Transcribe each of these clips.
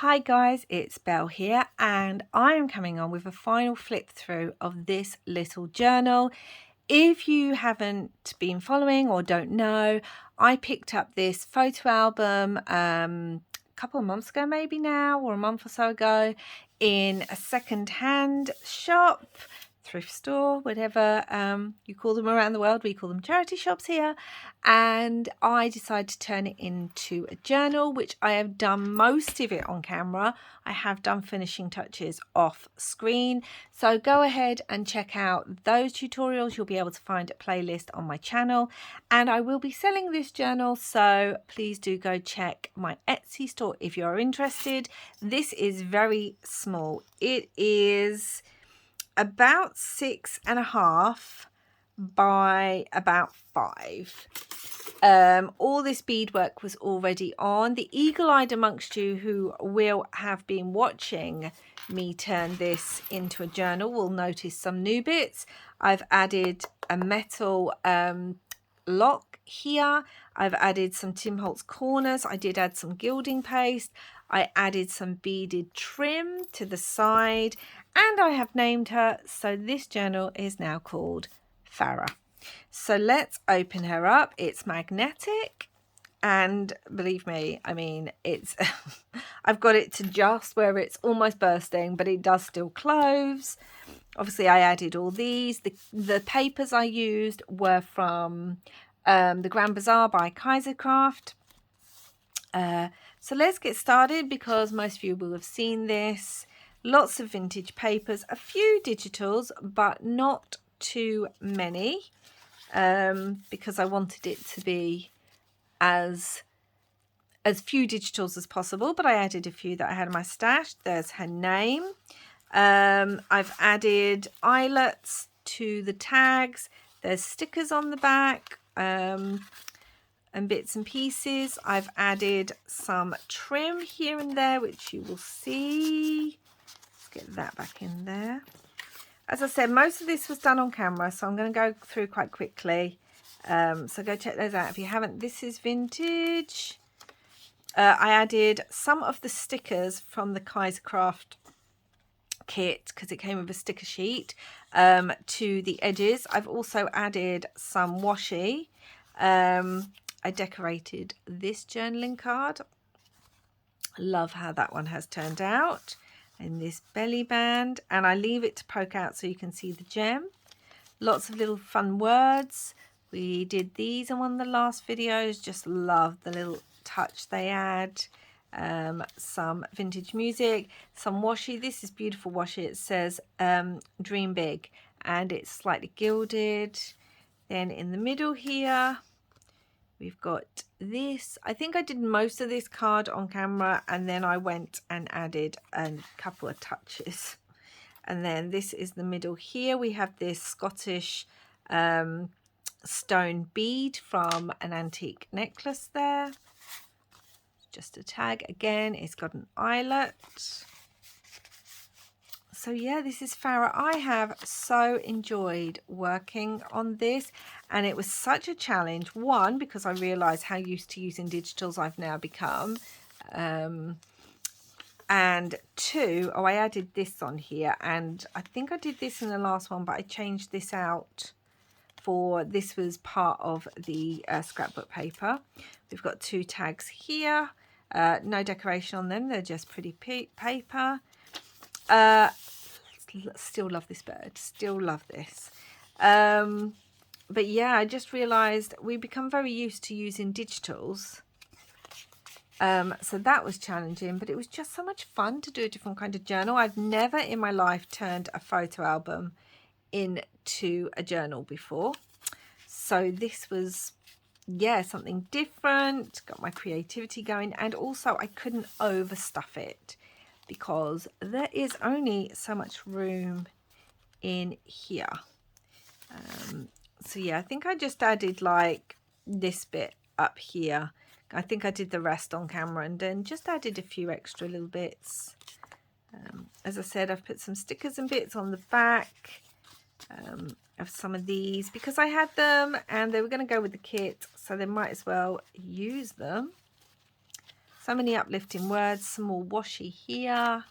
Hi guys, it's Belle here and I am coming on with a final flip through of this little journal. If you haven't been following or don't know, I picked up this photo album a couple of months ago maybe now, or a month or so ago, in a second-hand shop, thrift store, whatever you call them around the world. We call them charity shops here. And I decided to turn it into a journal, which I have done most of it on camera. I have done finishing touches off screen, so go ahead and check out those tutorials. You'll be able to find a playlist on my channel, and I will be selling this journal, so please do go check my Etsy store if you're interested. This is very small. It is about 6.5 by about 5. All this beadwork was already on. The eagle-eyed amongst you who will have been watching me turn this into a journal will notice some new bits. I've added a metal lock here. I've added some Tim Holtz corners. I did add some gilding paste. I added some beaded trim to the side, and I have named her. So this journal is now called Farah. So let's open her up. It's magnetic, and believe me, I mean, it's I've got it to just where it's almost bursting, but it does still close. Obviously I added all these. The papers I used were from the Grand Bazaar by Kaisercraft. So let's get started, because most of you will have seen this. Lots of vintage papers, a few digitals, but not too many, because I wanted it to be as few digitals as possible, but I added a few that I had in my stash. There's her name. I've added eyelets to the tags. There's stickers on the back, and bits and pieces. I've added some trim here and there, which you will see. Let's get that back in there. As I said, most of this was done on camera, so I'm going to go through quite quickly. So go check those out if you haven't. This is vintage. I added some of the stickers from the Kaisercraft kit, because it came with a sticker sheet, to the edges. I've also added some washi. I decorated this journaling card. Love how that one has turned out. And this belly band, and I leave it to poke out so you can see the gem. Lots of little fun words. We did these in one of the last videos. Just love the little touch they add. Some vintage music, some washi. This is beautiful washi. It says dream big, and it's slightly gilded. Then in the middle here we've got this. I think I did most of this card on camera, and then I went and added a couple of touches. And then this is the middle here. We have this Scottish stone bead from an antique necklace there. Just a tag again. It's got an eyelet. So yeah, this is Farah. I have so enjoyed working on this, and it was such a challenge. One, because I realised how used to using digitals I've now become. And two, I added this on here, and I think I did this in the last one, but I changed this out for, this was part of the scrapbook paper. We've got two tags here. No decoration on them. They're just pretty paper. Still love this bird. Still love this. But yeah, I just realised we become very used to using digitals. So that was challenging, but it was just so much fun to do a different kind of journal. I've never in my life turned a photo album into a journal before. So this was, yeah, something different. Got my creativity going, and also I couldn't overstuff it, because there is only so much room in here. So yeah, I think I just added like this bit up here. I think I did the rest on camera, and then just added a few extra little bits. As I said, I've put some stickers and bits on the back of some of these, because I had them and they were going to go with the kit, so they might as well use them. So many uplifting words. Some more washi here.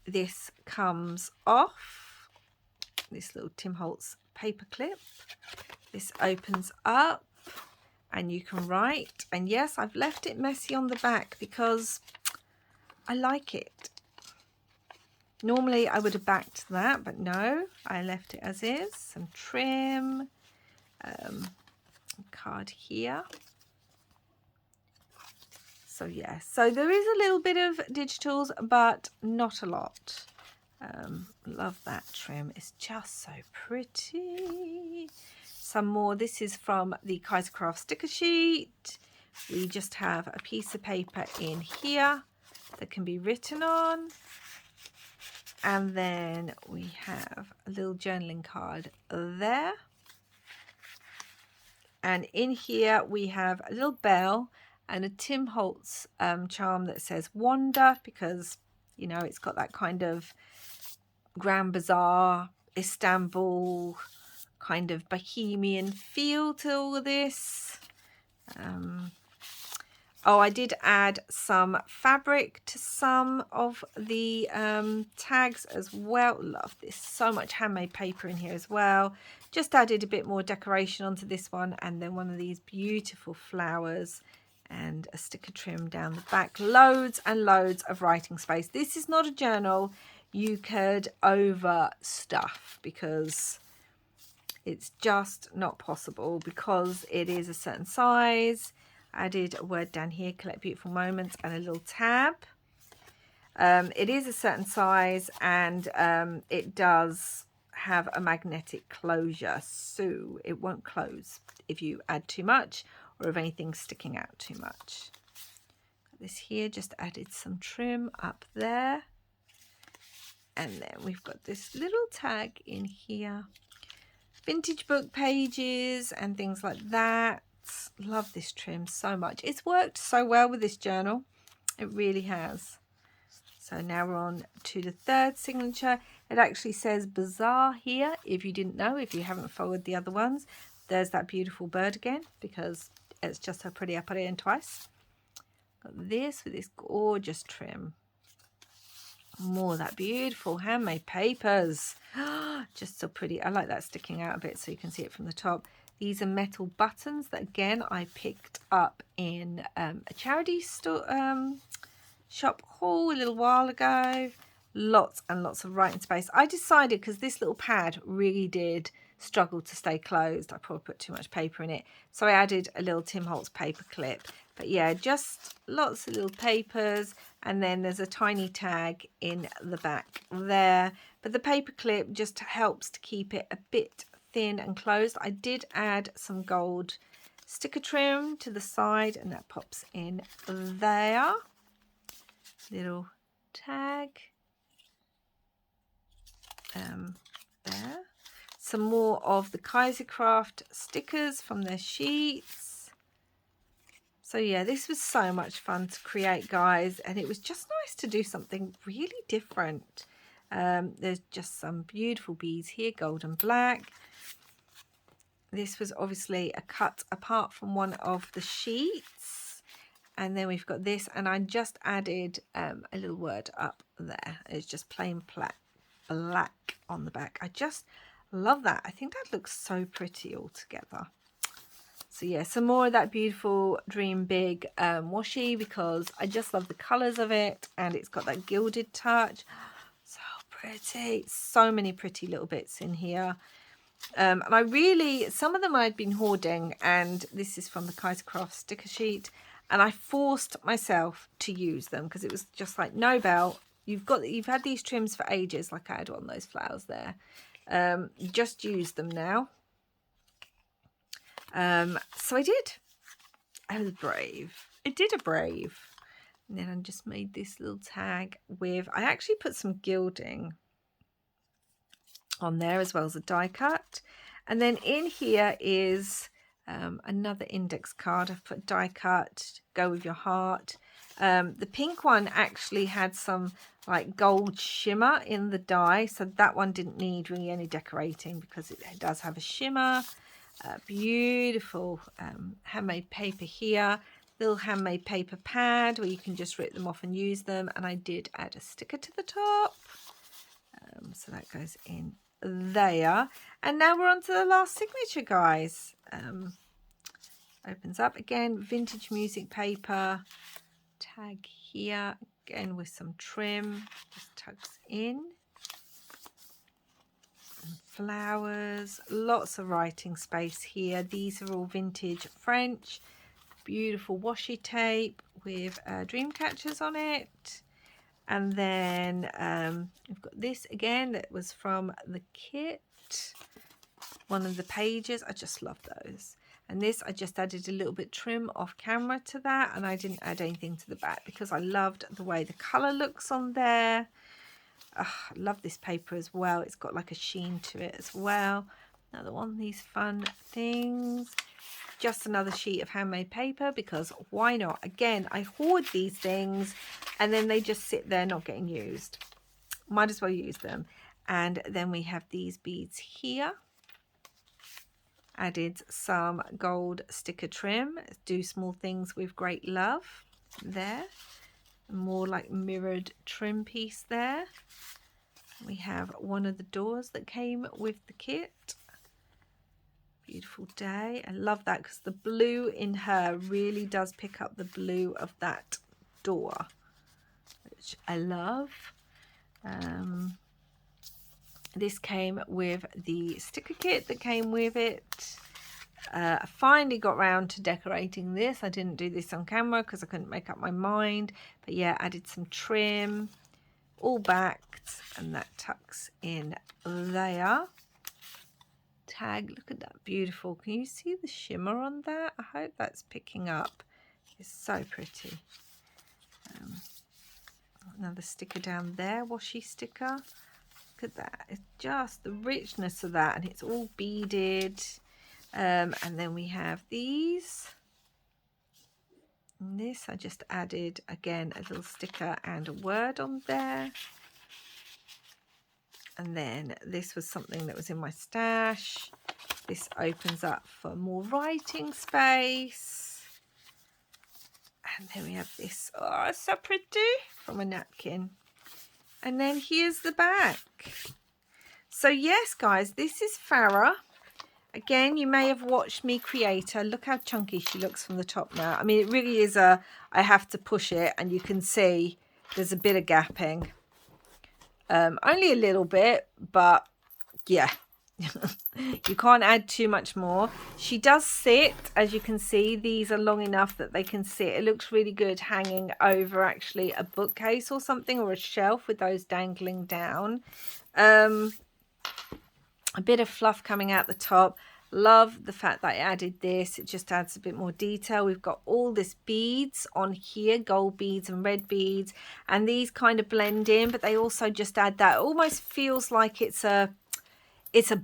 This comes off. This little Tim Holtz paper clip. This opens up and you can write. And yes, I've left it messy on the back because I like it. Normally I would have backed that, but no, I left it as is. Some trim, card here. So yeah, so there is a little bit of digitals, but not a lot. Love that trim. It's just so pretty. Some more. This is from the Kaisercraft sticker sheet. We just have a piece of paper in here that can be written on. And then we have a little journaling card there. And in here we have a little bell and a Tim Holtz charm that says Wander, because, you know, it's got that kind of Grand Bazaar, Istanbul, kind of Bohemian feel to all of this. Oh, I did add some fabric to some of the tags as well. Love this. So much handmade paper in here as well. Just added a bit more decoration onto this one, and then one of these beautiful flowers and a sticker trim down the back. Loads and loads of writing space. This is not a journal you could overstuff, because it's just not possible, because it is a certain size. Added a word down here, collect beautiful moments, and a little tab. It is a certain size, and it does have a magnetic closure, so it won't close if you add too much or if anything's sticking out too much. This here, just added some trim up there, and then we've got this little tag in here. Vintage book pages and things like that. Love this trim so much. It's worked so well with this journal. It really has. So now we're on to the third signature. It actually says Bazaar here, if you didn't know, if you haven't followed the other ones. There's that beautiful bird again, because it's just so pretty. I put it in twice. Got this with this gorgeous trim. More of that beautiful handmade papers. Just so pretty. I like that sticking out a bit so you can see it from the top. These are metal buttons that, again, I picked up in a charity store shop haul a little while ago. Lots and lots of writing space. I decided, because this little pad really did struggle to stay closed, I probably put too much paper in it, so I added a little Tim Holtz paper clip. But yeah, just lots of little papers, and then there's a tiny tag in the back there. But the paper clip just helps to keep it a bit thin and closed. I did add some gold sticker trim to the side, and that pops in there. Little tag there. Some more of the Kaisercraft stickers from their sheets. So yeah, this was so much fun to create, guys, and it was just nice to do something really different. There's just some beautiful beads here, gold and black. This was obviously a cut apart from one of the sheets. And then we've got this, and I just added a little word up there. It's just plain black on the back. I just love that. I think that looks so pretty all together. So yeah, some more of that beautiful Dream Big washi, because I just love the colours of it, and it's got that gilded touch. So pretty. So many pretty little bits in here. And I really, some of them I'd been hoarding, and this is from the Kaisercraft sticker sheet, and I forced myself to use them, because it was just like, no, Belle, you've had these trims for ages, like I had on those flowers there. Just use them now. So I did. I was brave. I did a brave. And then I just made this little tag with, I actually put some gilding on there as well as a die cut. And then in here is another index card. I've put die cut, go with your heart. The pink one actually had some like gold shimmer in the die, so that one didn't need really any decorating, because it does have a shimmer. Beautiful handmade paper here. little handmade paper pad where you can just rip them off and use them. And I did add a sticker to the top. So that goes in there. And now we're on to the last signature, guys. Opens up again, vintage music paper. Tag here, again with some trim. Just tucks in. And flowers. Lots of writing space here. These are all vintage French. Beautiful washi tape with dream catchers on it. And then we've got this again that was from the kit, one of the pages. I just love those. And this I just added a little bit trim off camera to that, and I didn't add anything to the back because I loved the way the colour looks on there. I love this paper as well. It's got like a sheen to it as well. Another one of these fun things. Just another sheet of handmade paper, because why not? Again, I hoard these things and then they just sit there not getting used. Might as well use them. And then we have these beads here. Added some gold sticker trim. Do small things with great love there. More like mirrored trim piece there. We have one of the doors that came with the kit. Beautiful day. I love that because the blue in her really does pick up the blue of that door, which I love. This came with the sticker kit that came with it. I finally got round to decorating this. I didn't do this on camera because I couldn't make up my mind. But yeah, added some trim, all backed, and that tucks in there. Tag, look at that, beautiful. Can you see the shimmer on that? I hope that's picking up. It's so pretty. Another sticker down there, washi sticker. Look at that. It's just the richness of that, and it's all beaded. And then we have these. And this I just added again a little sticker and a word on there. And then this was something that was in my stash. This opens up for more writing space. And then we have this. Oh, it's so pretty, from a napkin. And then here's the back. So yes, guys, this is Farah. Again, you may have watched me create her. Look how chunky she looks from the top now. I mean, it really is I have to push it, and you can see there's a bit of gapping. Only a little bit, but yeah. You can't add too much more. She does sit, as you can see. These are long enough that they can sit. It looks really good hanging over actually a bookcase or something, or a shelf with those dangling down. A bit of fluff coming out the top. Love the fact that I added this. It just adds a bit more detail. We've got all this beads on here, gold beads and red beads, and these kind of blend in, but they also just add that. It almost feels like it's a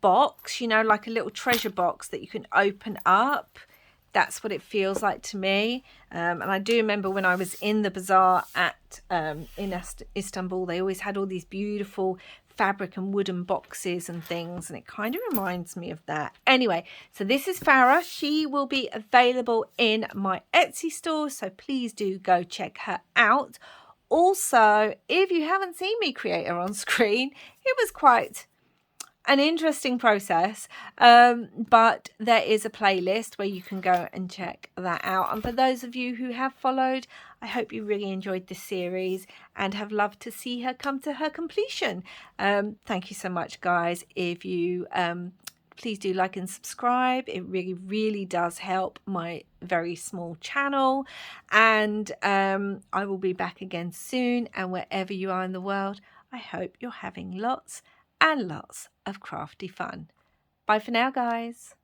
box, you know, like a little treasure box that you can open up. That's what it feels like to me. And I do remember when I was in the bazaar in Istanbul, they always had all these beautiful fabric and wooden boxes and things, and it kind of reminds me of that. Anyway, so this is Farah. She will be available in my Etsy store, so please do go check her out. Also, if you haven't seen me create her on screen, it was quite an interesting process, but there is a playlist where you can go and check that out. And for those of you who have followed, I hope you really enjoyed this series and have loved to see her come to her completion. Thank you so much, guys. If you please do like and subscribe. It really does help my very small channel. And I will be back again soon, and wherever you are in the world, I hope you're having lots and lots of crafty fun. Bye for now, guys.